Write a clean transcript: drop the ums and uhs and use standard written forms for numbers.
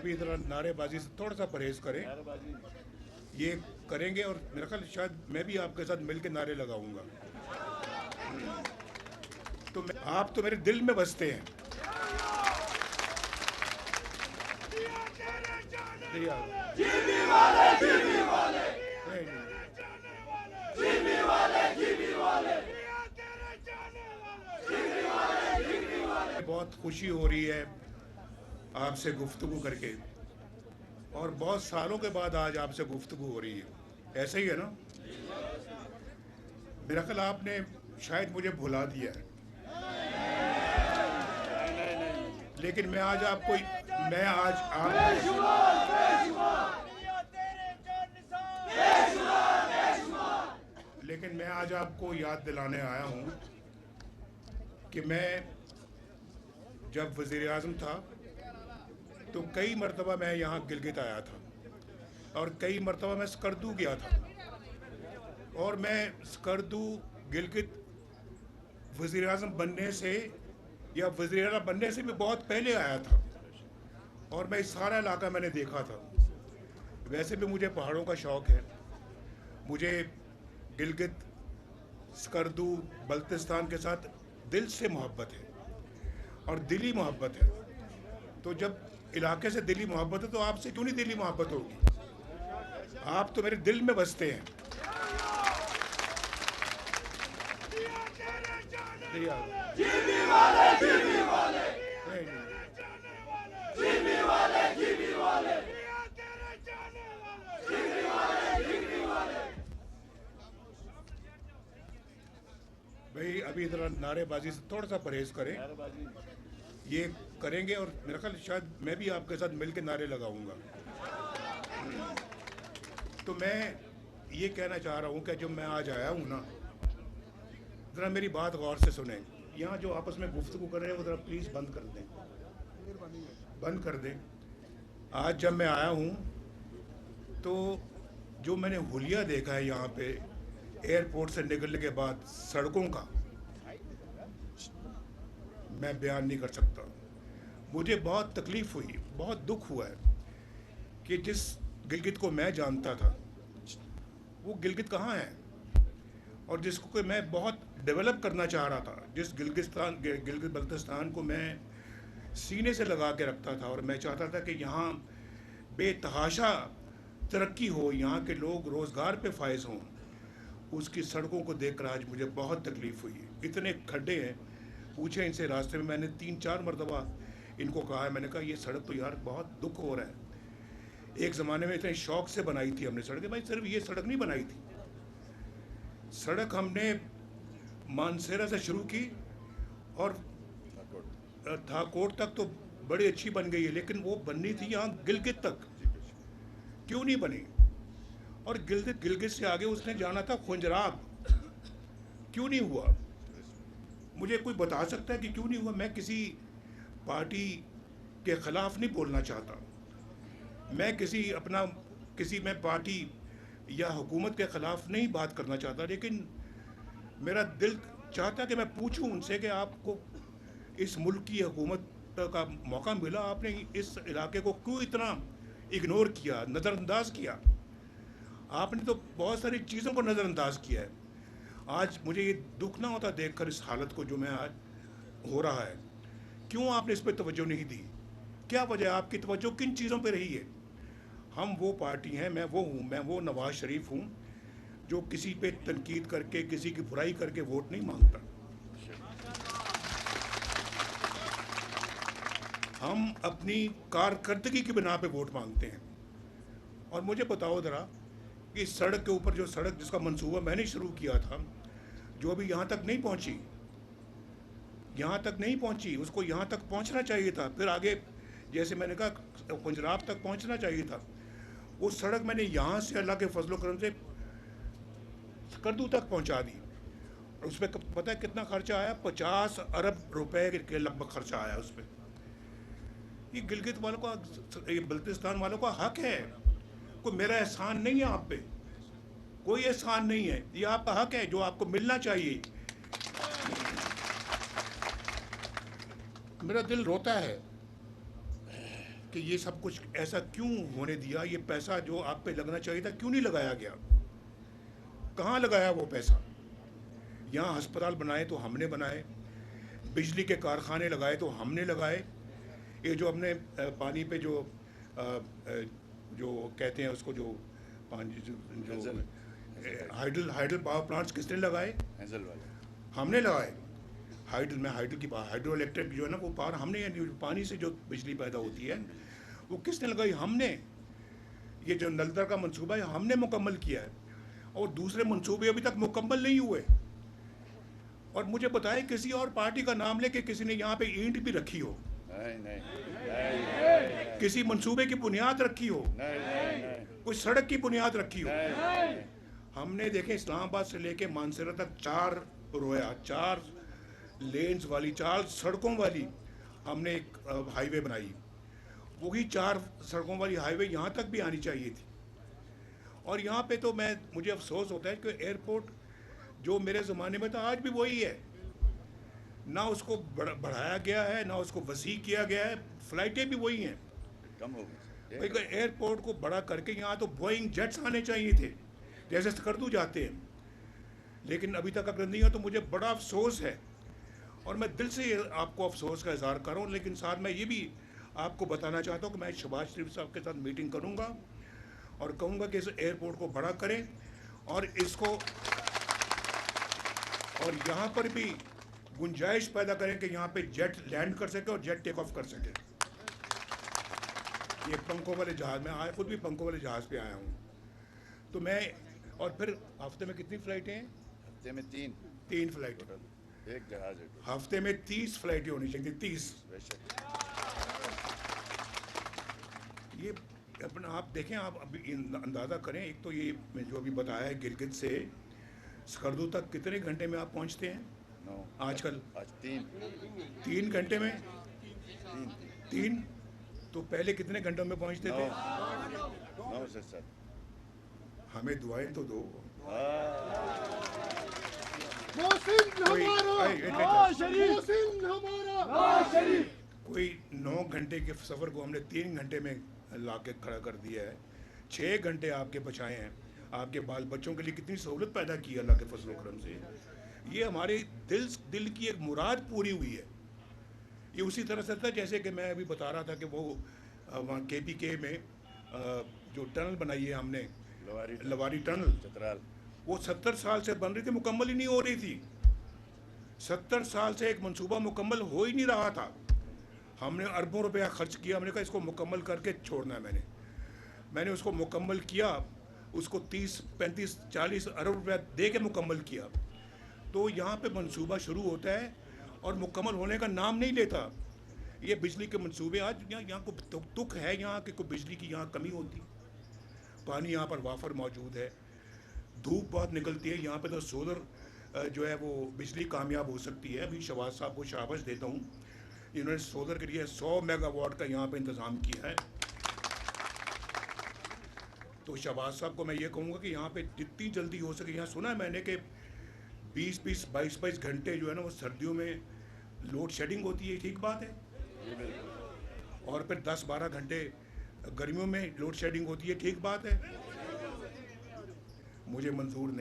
अभी ज़रा नारेबाजी से थोड़ा सा परहेज़ करें। ये करेंगे और मेरा ख्याल शायद मैं भी आपके साथ मिल के नारे लगाऊंगा। तो आप तो मेरे दिल में बसते हैं। जीवी वाले जीवी वाले जीवी वाले जीवी वाले बहुत खुशी हो रही है आपसे गुफ्तगू करके, और बहुत सालों के बाद आज आपसे गुफ्तगू हो रही है। ऐसे ही है ना? मेरा ख्याल आपने शायद मुझे भुला दिया है, लेकिन मैं आज आपको लेकिन मैं आज आपको याद दिलाने आया हूँ कि मैं जब वज़ीर आज़म था तो कई मरतबा मैं यहाँ गिलगित आया था, और कई मरतबा मैं स्कर्दू गया था, और मैं स्कर्दू गिलगित वज़ीर आज़म बनने से या वज़ीर आला बनने से भी बहुत पहले आया था, और मैं सारा इलाका मैंने देखा था। वैसे भी मुझे पहाड़ों का शौक़ है, मुझे गिलगित, स्कर्दू, बल्तिस्तान के साथ दिल से मोहब्बत है और दिली मोहब्बत है। तो जब इलाके से दिली मोहब्बत है तो आपसे क्यों नहीं दिली मोहब्बत होगी? आप तो मेरे दिल में बसते हैं। जीवी वाले जीवी वाले जीवी वाले जीवी वाले भाई अभी ज़रा नारेबाजी से थोड़ा सा परहेज़ करें। ये करेंगे और मेरा ख्याल शायद मैं भी आपके साथ मिल के नारे लगाऊंगा। तो मैं ये कहना चाह रहा हूँ कि जब मैं आज आया हूँ ना, ज़रा मेरी बात गौर से सुने। यहाँ जो आपस में गुफ्तगू कर रहे हैं वो ज़रा प्लीज़ बंद कर दें, बंद कर दें। आज जब मैं आया हूँ तो जो मैंने हुलिया देखा है यहाँ पे एयरपोर्ट से निकलने के बाद सड़कों का, मैं बयान नहीं कर सकता। मुझे बहुत तकलीफ़ हुई, बहुत दुख हुआ है कि जिस गिलगित को मैं जानता था वो गिलगित कहाँ है, और जिसको कि मैं बहुत डेवलप करना चाह रहा था, जिस गिलगित बल्तिस्तान को मैं सीने से लगा के रखता था, और मैं चाहता था कि यहाँ बेतहाशा तरक्की हो, यहाँ के लोग रोज़गार पे फायज हों, उसकी सड़कों को देखकर आज मुझे बहुत तकलीफ़ हुई। इतने खड्डे हैं, पूछे इनसे रास्ते में। मैंने 3-4 मरतबा इनको कहा है, मैंने कहा ये सड़क तो यार बहुत दुख हो रहा है। एक ज़माने में इतने शौक़ से बनाई थी हमने सड़कें। भाई सिर्फ ये सड़क नहीं बनाई थी, सड़क हमने मानसेरा से शुरू की और थाकोट तक तो बड़ी अच्छी बन गई है, लेकिन वो बननी थी यहाँ गिलगित तक, क्यों नहीं बनी? और गिलगित से आगे उसने जाना था खुंजराब, क्यों नहीं हुआ? मुझे कोई बता सकता है कि क्यों नहीं हुआ? मैं किसी पार्टी के ख़िलाफ़ नहीं बोलना चाहता, मैं किसी में पार्टी या हुकूमत के ख़िलाफ़ नहीं बात करना चाहता, लेकिन मेरा दिल चाहता कि मैं पूछूं उनसे कि आपको इस मुल्क की हुकूमत का मौका मिला, आपने इस इलाके को क्यों इतना इग्नोर किया, नज़रअंदाज किया? आपने तो बहुत सारी चीज़ों को नज़रअंदाज किया है। आज मुझे ये दुख ना होता देखकर इस हालत को जो मैं आज हो रहा है, क्यों आपने इस पर तवज्जो नहीं दी? क्या वजह, आपकी तवज्जो किन चीज़ों पे रही है? हम वो पार्टी हैं, मैं वो नवाज़ शरीफ हूँ जो किसी पे तनकीद करके, किसी की बुराई करके वोट नहीं मांगता। हम अपनी कारकर्दगी की बिना पे वोट मांगते हैं। और मुझे बताओ ज़रा कि इस सड़क के ऊपर, जो सड़क जिसका मंसूबा मैंने शुरू किया था, जो अभी यहाँ तक नहीं पहुँची, उसको यहाँ तक पहुँचना चाहिए था, फिर आगे जैसे मैंने कहा खुंजराब तक पहुँचना चाहिए था। वो सड़क मैंने यहाँ से अल्लाह के फजलो करम से स्कर्दू तक पहुँचा दी, और उस पर पता है कितना खर्चा आया? 50 अरब रुपए के लगभग खर्चा आया उस पर। ये गिलगित वालों का, ये बल्तिस्तान वालों का हक है, कोई मेरा एहसान नहीं है आप पे, कोई एहसान नहीं है, ये आपका हक है जो आपको मिलना चाहिए। मेरा दिल रोता है कि ये सब कुछ ऐसा क्यों होने दिया, ये पैसा जो आप पे लगना चाहिए था क्यों नहीं लगाया गया, कहाँ लगाया वो पैसा। यहाँ अस्पताल बनाए तो हमने बनाए, बिजली के कारखाने लगाए तो हमने लगाए, ये जो हमने पानी पे जो जो कहते हैं उसको, जो पानी जो हाइडल पावर प्लांट्स किसने लगाए, हमने लगाए। हाइडल की हाइड्रो इलेक्ट्रिक जो है ना वो पावर हमने, यानी पानी से जो बिजली पैदा होती है वो किसने लगाई, हमने। ये जो नलदा का मंसूबा है हमने मुकम्मल किया है, और दूसरे मंसूबे अभी तक मुकम्मल नहीं हुए। और मुझे बताएं किसी और पार्टी का नाम लेके किसी ने यहाँ पे ईंट भी रखी हो, नहीं, किसी मंसूबे की बुनियाद रखी हो, कोई सड़क की बुनियाद रखी हो। हमने देखे इस्लामाबाद से लेके मानसरा तक 4 लेन्स वाली, 4 सड़कों वाली हमने एक हाईवे बनाई। वही 4 सड़कों वाली हाईवे यहाँ तक भी आनी चाहिए थी। और यहाँ पे तो मुझे अफसोस होता है कि एयरपोर्ट जो मेरे ज़माने में था आज भी वही है, ना उसको बढ़ाया गया है, ना उसको वसी किया गया है, फ़्लाइटें भी वही हैं, कम हो गई। भाई एयरपोर्ट को बड़ा करके यहाँ तो बोइंग जेट्स आने चाहिए थे जैसे स्कर्दू जाते हैं, लेकिन अभी तक अगर नहीं हो तो मुझे बड़ा अफसोस है। और मैं दिल से आपको अफसोस का इजहार कर रहा हूँ, लेकिन साथ मैं ये भी आपको बताना चाहता हूँ कि मैं शहबाज शरीफ साहब के साथ मीटिंग करूँगा और कहूँगा कि इस एयरपोर्ट को बड़ा करें और इसको, और यहाँ पर भी गुंजाइश पैदा करें कि यहाँ पे जेट लैंड कर सके और जेट टेक ऑफ कर सके। ये पंखों वाले जहाज़, मैं खुद भी पंखों वाले जहाज़ पे आया हूँ। तो मैं, और फिर हफ्ते में कितनी फ़्लाइटें हैं? हफ्ते में 3 फ़्लाइटें, एक जहाज है। हफ्ते में 30 फ़्लाइटें होनी चाहिए, 30। ये अपना आप देखें, आप अभी अंदाज़ा करें। एक तो ये जो अभी बताया है गिलगित से स्कर्दू तक कितने घंटे में आप पहुंचते हैं? आजकल आज 3 घंटे में 3। तो पहले कितने घंटों में पहुंचते थे? 9 से 7। हमें दुआएं तो दो। कोई 9 घंटे के सफ़र को हमने 3 घंटे में ला के खड़ा कर दिया है। 6 घंटे आपके बचाए हैं, आपके बाल बच्चों के लिए कितनी सहूलत पैदा की अल्लाह के फजल करम से। ये हमारे दिल की एक मुराद पूरी हुई है। ये उसी तरह से था जैसे कि मैं अभी बता रहा था कि वो वहाँ KPK में जो टनल बनाई है हमने, लवारी टनल चतराल, वो 70 साल से बन रही थी, मुकम्मल ही नहीं हो रही थी। 70 साल से एक मंसूबा मुकम्मल हो ही नहीं रहा था। हमने अरबों रुपया खर्च किया, हमने कहा इसको मुकम्मल करके छोड़ना है। मैंने उसको मुकम्मल किया, उसको 30, 35, 40 अरब रुपया दे के मुकम्मल किया। तो यहाँ पे मंसूबा शुरू होता है और मुकम्मल होने का नाम नहीं लेता। ये बिजली के मंसूबे, आज यहाँ को तुक है यहाँ कि कोई बिजली की यहाँ कमी होती। पानी यहाँ पर वाफर मौजूद है, धूप बहुत निकलती है, यहाँ पे तो सोलर जो है वो बिजली कामयाब हो सकती है। अभी शहबाज साहब को शाबाश देता हूँ, इन्होंने सोलर के लिए 100 मेगावाट का यहाँ पे इंतज़ाम किया है। तो शहबाज साहब को मैं ये कहूँगा कि यहाँ पे जितनी जल्दी हो सके, यहाँ सुना है मैंने कि 20-20, 22-22 घंटे जो है ना वो सर्दियों में लोड शेडिंग होती है, ठीक बात है। और फिर 10-12 घंटे गर्मियों में लोड शेडिंग होती है, ठीक बात है। मुझे मंजूर नहीं।